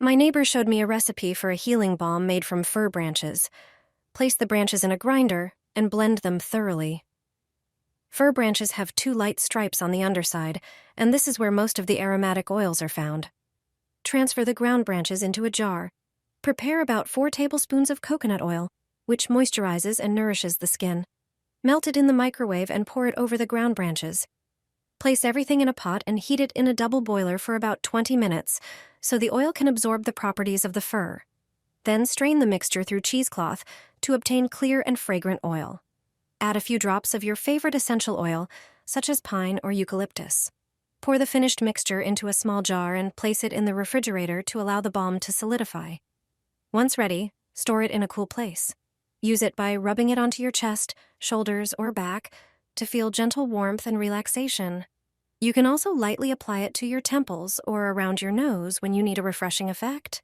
My neighbor showed me a recipe for a healing balm made from fir branches. Place the branches in a grinder and blend them thoroughly. Fir branches have two light stripes on the underside, and this is where most of the aromatic oils are found. Transfer the ground branches into a jar. Prepare about 4 tablespoons of coconut oil, which moisturizes and nourishes the skin. Melt it in the microwave and pour it over the ground branches. Place everything in a pot and heat it in a double boiler for about 20 minutes so the oil can absorb the properties of the fir. Then strain the mixture through cheesecloth to obtain clear and fragrant oil. Add a few drops of your favorite essential oil, such as pine or eucalyptus. Pour the finished mixture into a small jar and place it in the refrigerator to allow the balm to solidify. Once ready, store it in a cool place. Use it by rubbing it onto your chest, shoulders, or back to feel gentle warmth and relaxation. You can also lightly apply it to your temples or around your nose when you need a refreshing effect.